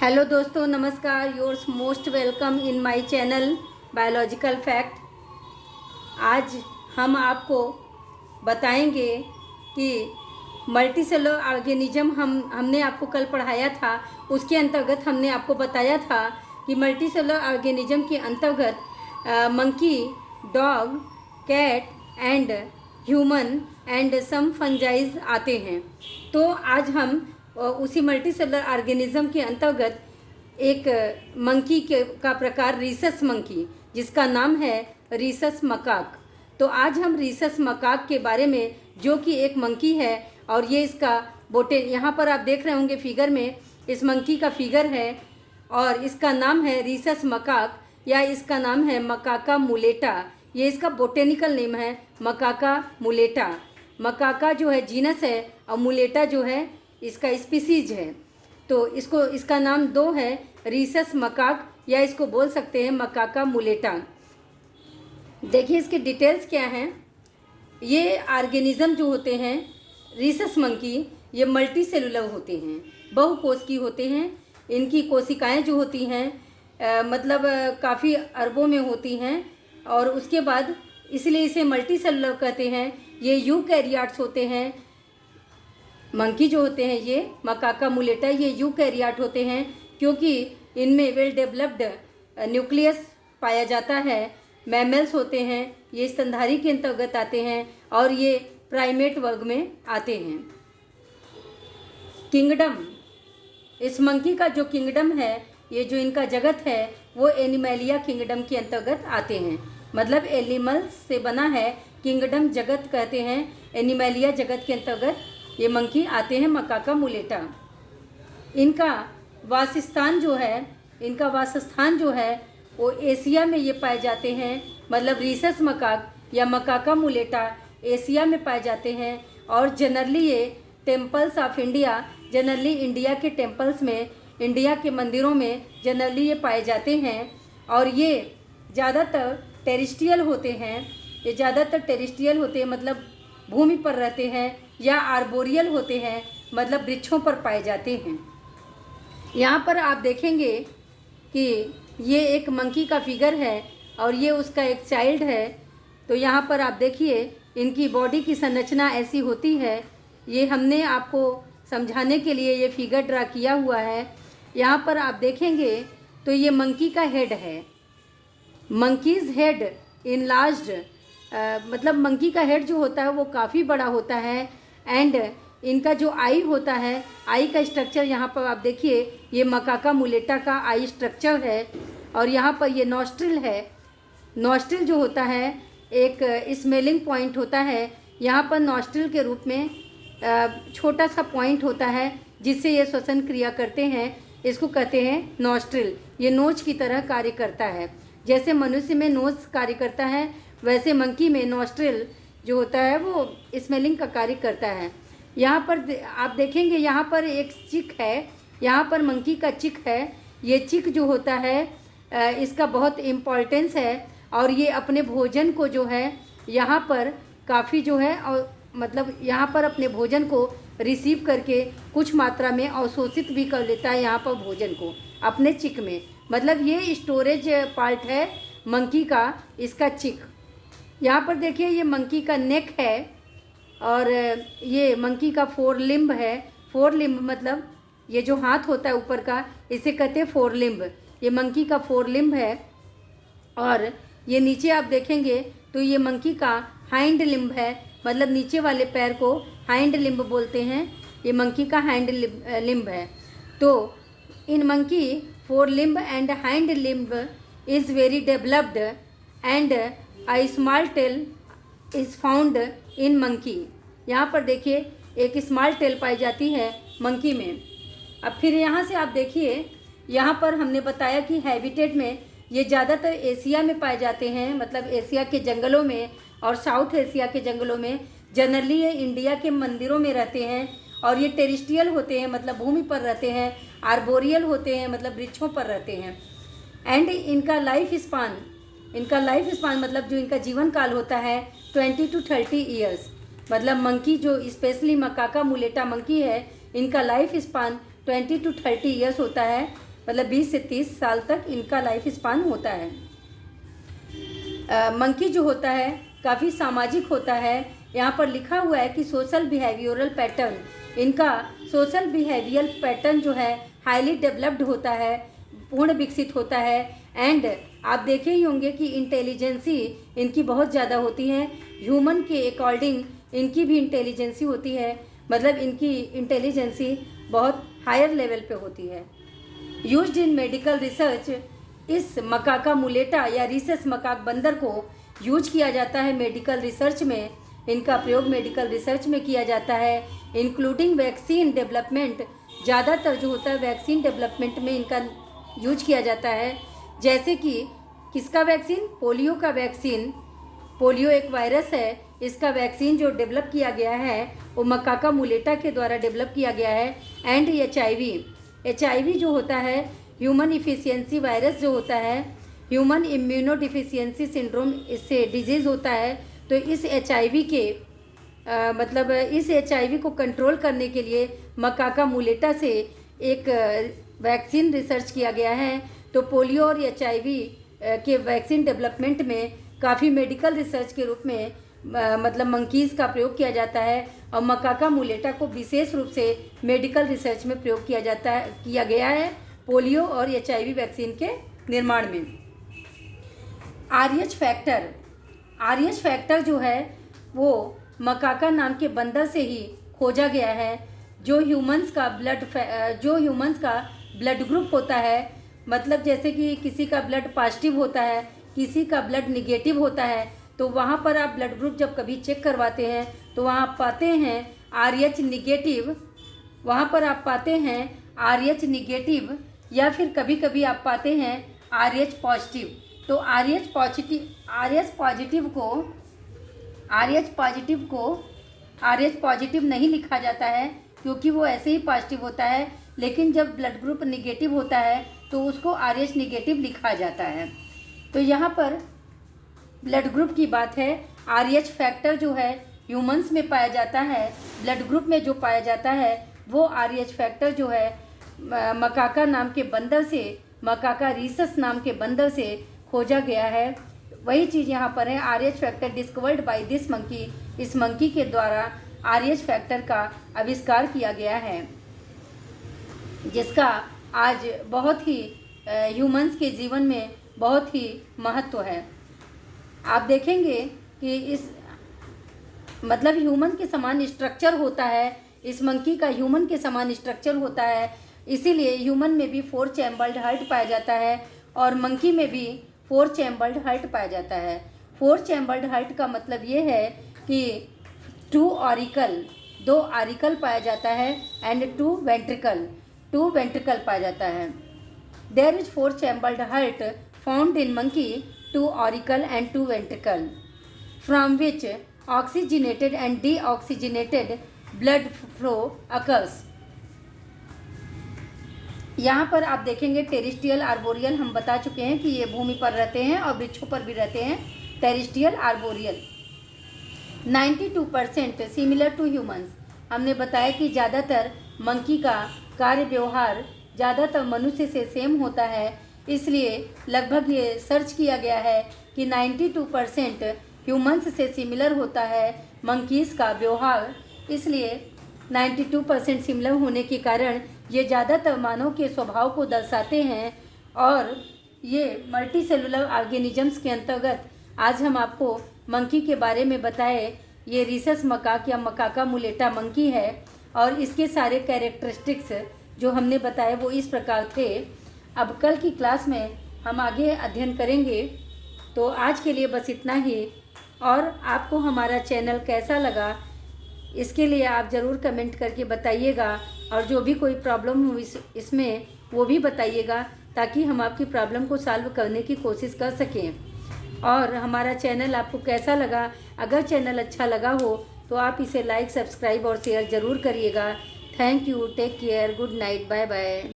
Hello दोस्तों, नमस्कार। Yours most welcome in my channel biological fact. आज हम आपको बताएंगे कि मल्टीसेलुलर ऑर्गेनिज्म हमने आपको कल पढ़ाया था। उसके अंतर्गत हमने आपको बताया था कि मल्टीसेलुलर ऑर्गेनिज्म के अंतर्गत monkey, dog, cat and human and some fungi आते हैं। तो आज हम उसी मल्टीसेलुलर ऑर्गेनिज्म के अंतर्गत एक मंकी का प्रकार रीसस मंकी, जिसका नाम है रीसस मकाक। तो आज हम रीसस मकाक के बारे में, जो कि एक मंकी है और ये इसका यहाँ पर आप देख रहे होंगे फिगर में, इस मंकी का फिगर है और इसका नाम है रीसस मकाक या इसका नाम है मकाका मुलेटा। ये इसका बोटेनिकल नेम है मकाका मुलेटा। मकाका जो है जीनस है और मुलेटा जो है इसका स्पीसीज है। तो इसका नाम दो है, रीसस मकाक या इसको बोल सकते हैं मकाका मुलेटा। देखिए इसके डिटेल्स क्या हैं। ये ऑर्गेनिज्म जो होते हैं रीसस मंकी, ये मल्टी सेलुलर होते हैं, बहुकोशिकीय होते हैं। इनकी कोशिकाएं जो होती हैं मतलब काफ़ी अरबों में होती हैं और उसके बाद इसलिए इसे मल्टी सेलुलर कहते हैं। ये यूकैरियोट्स होते हैं। मंकी जो होते हैं ये मकाका मुलेटा, ये यूकैरियोट होते हैं क्योंकि इनमें वेल डेवलप्ड न्यूक्लियस पाया जाता है। मैमल्स होते हैं, ये स्तनधारी के अंतर्गत आते हैं और ये प्राइमेट वर्ग में आते हैं। किंगडम, इस मंकी का जो किंगडम है, ये जो इनका जगत है वो एनिमलिया किंगडम के अंतर्गत आते हैं। मतलब एनिमल्स से बना है, किंगडम जगत कहते हैं। एनिमलिया जगत के अंतर्गत ये मंकी आते हैं मकाका मुलेटा। इनका वासस्थान जो है वो एशिया में ये पाए जाते हैं। मतलब रीसस मकाक या मकाका मुलेटा एशिया में पाए जाते हैं और जनरली ये temples of India, generally India के टेम्पल्स में, इंडिया के मंदिरों में जनरली ये पाए जाते हैं। और ये ज़्यादातर टेरिस्ट्रियल होते हैं। ये ज़्यादातर टेरिस्ट्रियल होते हैं, मतलब भूमि पर रहते हैं, या आर्बोरियल होते हैं, मतलब वृक्षों पर पाए जाते हैं। यहाँ पर आप देखेंगे कि ये एक मंकी का फिगर है और ये उसका एक चाइल्ड है। तो यहाँ पर आप देखिए इनकी बॉडी की संरचना ऐसी होती है। ये हमने आपको समझाने के लिए ये फिगर ड्रा किया हुआ है। यहाँ पर आप देखेंगे तो ये मंकी का हेड है। मंकीज़ हेड इनलार्ज्ड, मतलब मंकी का हेड जो होता है वो काफ़ी बड़ा होता है। एंड इनका जो आई होता है, आई का स्ट्रक्चर यहाँ पर आप देखिए, ये मकाका मुलेटा का आई स्ट्रक्चर है। और यहाँ पर ये नॉस्ट्रिल है। नॉस्ट्रिल जो होता है एक स्मेलिंग पॉइंट होता है। यहाँ पर नॉस्ट्रिल के रूप में छोटा सा पॉइंट होता है जिससे ये श्वसन क्रिया करते हैं। इसको कहते हैं नॉस्ट्रिल। ये नोच की तरह कार्य करता है। जैसे मनुष्य में नोज कार्य करता है, वैसे मंकी में नॉस्ट्रिल जो होता है वो स्मेलिंग का कार्य करता है। यहाँ पर आप देखेंगे, यहाँ पर एक चिक है, यहाँ पर मंकी का चिक है। ये चिक जो होता है इसका बहुत इम्पोर्टेंस है और ये अपने भोजन को जो है यहाँ पर काफ़ी जो है, और मतलब यहाँ पर अपने भोजन को रिसीव करके कुछ मात्रा में अवशोषित भी कर लेता है यहाँ पर भोजन को अपने चिक में। मतलब ये स्टोरेज पार्ट है मंकी का, इसका चिक। यहाँ पर देखिए ये मंकी का नेक है और ये मंकी का फोर लिम्ब है। फोर लिम्ब मतलब ये जो हाथ होता है ऊपर का, इसे कहते हैं फोर लिम्ब। ये मंकी का फोर लिम्ब है। और ये नीचे आप देखेंगे तो ये मंकी का हाइंड लिम्ब है, मतलब नीचे वाले पैर को हाइंड लिम्ब बोलते हैं। ये मंकी का हाइंड लिम्ब है। तो in monkey fore limb and hind limb is very developed and a small tail is found in monkey. यहाँ पर देखिए एक स्मॉल टेल पाई जाती है मंकी में। अब फिर यहाँ से आप देखिए, यहाँ पर हमने बताया कि हैबिटेट में ये ज़्यादातर एशिया में पाए जाते हैं, मतलब एशिया के जंगलों में और साउथ एशिया के जंगलों में। जनरली ये इंडिया के मंदिरों में रहते हैं और ये टेरिस्ट्रियल होते हैं, मतलब भूमि पर रहते हैं। आर्बोरियल होते हैं, मतलब वृक्षों पर रहते हैं। एंड इनका लाइफ स्पान मतलब जो इनका जीवन काल होता है 20 to 30 ईयर्स। मतलब मंकी जो स्पेशली मकाका मुलेटा मंकी है, इनका लाइफ स्पान 20 to 30 ईयर्स होता है। मतलब 20 से 30 साल तक इनका लाइफ स्पान होता है। मंकी जो होता है काफ़ी सामाजिक होता है। यहाँ पर लिखा हुआ है कि सोशल बिहेवियरल पैटर्न, इनका सोशल बिहेवियल पैटर्न जो है हाईली डेवलप्ड होता है, पूर्ण विकसित होता है। एंड आप देखे ही होंगे कि इंटेलिजेंसी इनकी बहुत ज़्यादा होती है। ह्यूमन के अकॉर्डिंग इनकी भी इंटेलिजेंसी होती है, मतलब इनकी इंटेलिजेंसी बहुत हायर लेवल पे होती है। यूज्ड इन मेडिकल रिसर्च, इस मकाका मुलेटा या रीसस मकाक बंदर को यूज किया जाता है मेडिकल रिसर्च में। इनका प्रयोग मेडिकल रिसर्च में किया जाता है, इंक्लूडिंग वैक्सीन डेवलपमेंट। ज़्यादातर जो होता है वैक्सीन डेवलपमेंट में इनका यूज किया जाता है। जैसे कि किसका वैक्सीन? पोलियो का वैक्सीन। पोलियो एक वायरस है, इसका वैक्सीन जो डेवलप किया गया है वो मकाका मुलेटा के द्वारा डेवलप किया गया है। एंड HIV जो होता है ह्यूमन इफिशियंसी वायरस जो होता है, ह्यूमन इम्यूनो डिफिशियंसी सिंड्रोम, इससे डिजीज़ होता है। तो इस HIV के इस HIV को कंट्रोल करने के लिए मकाका मुलेटा से एक वैक्सीन रिसर्च किया गया है। तो पोलियो और HIV के वैक्सीन डेवलपमेंट में काफ़ी मेडिकल रिसर्च के रूप में मंकीज़ का प्रयोग किया जाता है, और मकाका मुलेटा को विशेष रूप से मेडिकल रिसर्च में प्रयोग किया गया है पोलियो और HIV वैक्सीन के निर्माण में। RH फैक्टर जो है वो मकाका नाम के बंदर से ही खोजा गया है। जो ह्यूमंस का ब्लड ग्रुप होता है, मतलब जैसे कि किसी का ब्लड पॉजिटिव होता है, किसी का ब्लड निगेटिव होता है, तो वहाँ पर आप ब्लड ग्रुप जब कभी चेक करवाते हैं तो वहाँ आप पाते हैं RH निगेटिव, वहाँ पर आप पाते हैं RH निगेटिव, या फिर कभी कभी आप पाते हैं RH पॉजिटिव। तो RH पॉजिटिव नहीं लिखा जाता है क्योंकि वो ऐसे ही पॉजिटिव होता है, लेकिन जब ब्लड ग्रुप निगेटिव होता है तो उसको RH निगेटिव लिखा जाता है। तो यहाँ पर ब्लड ग्रुप की बात है। RH फैक्टर जो है ह्यूमंस में पाया जाता है, ब्लड ग्रुप में जो पाया जाता है वो RH फैक्टर जो है मकाका नाम के बंदर से, मकाका रीसस नाम के बंदर से खोजा गया है। वही चीज़ यहाँ पर है, RH factor discovered by this monkey, इस मंकी के द्वारा RH फैक्टर का आविष्कार किया गया है, जिसका आज बहुत ही ह्यूमंस के जीवन में बहुत ही महत्व है। आप देखेंगे कि इस ह्यूमन के समान स्ट्रक्चर होता है, इस मंकी का ह्यूमन के समान स्ट्रक्चर होता है, इसीलिए ह्यूमन में भी 4 चैम्बर्ड हार्ट पाया जाता है और मंकी में भी 4 चैम्बर्ड हार्ट पाया जाता है। 4 चैम्बर्ड हार्ट का मतलब ये है कि 2 ऑरिकल पाया जाता है एंड 2 वेंट्रिकल पाया जाता है। There is 4 chambered heart found in monkey, 2 auricle and 2 ventricle, from which oxygenated and deoxygenated blood flow occurs. यहाँ पर आप देखेंगे टेरेस्ट्रियल आर्बोरियल, हम बता चुके हैं कि ये भूमि पर रहते हैं और वृक्षों पर भी रहते हैं। Terrestrial arboreal 92% similar to humans, हमने बताया कि ज़्यादातर मंकी का कार्य व्यवहार ज़्यादातर मनुष्य से सेम होता है, इसलिए लगभग ये सर्च किया गया है कि 92% ह्यूमंस से सिमिलर होता है मंकीज़ का व्यवहार। इसलिए 92% सिमिलर होने के कारण ये ज़्यादातर मानव के स्वभाव को दर्शाते हैं। और ये मल्टी सेलुलर ऑर्गेनिजम्स के अंतर्गत आज हम आपको मंकी के बारे में बताए। ये रीसस मकाक या मकाका मुलेटा मंकी है और इसके सारे कैरेक्टरिस्टिक्स जो हमने बताए वो इस प्रकार थे। अब कल की क्लास में हम आगे अध्ययन करेंगे। तो आज के लिए बस इतना ही, और आपको हमारा चैनल कैसा लगा इसके लिए आप ज़रूर कमेंट करके बताइएगा, और जो भी कोई प्रॉब्लम हो इसमें वो भी बताइएगा, ताकि हम आपकी प्रॉब्लम को सॉल्व करने की कोशिश कर सकें। और हमारा चैनल आपको कैसा लगा, अगर चैनल अच्छा लगा हो तो आप इसे लाइक, सब्सक्राइब और शेयर ज़रूर करिएगा। Thank you, take care, good night, bye bye.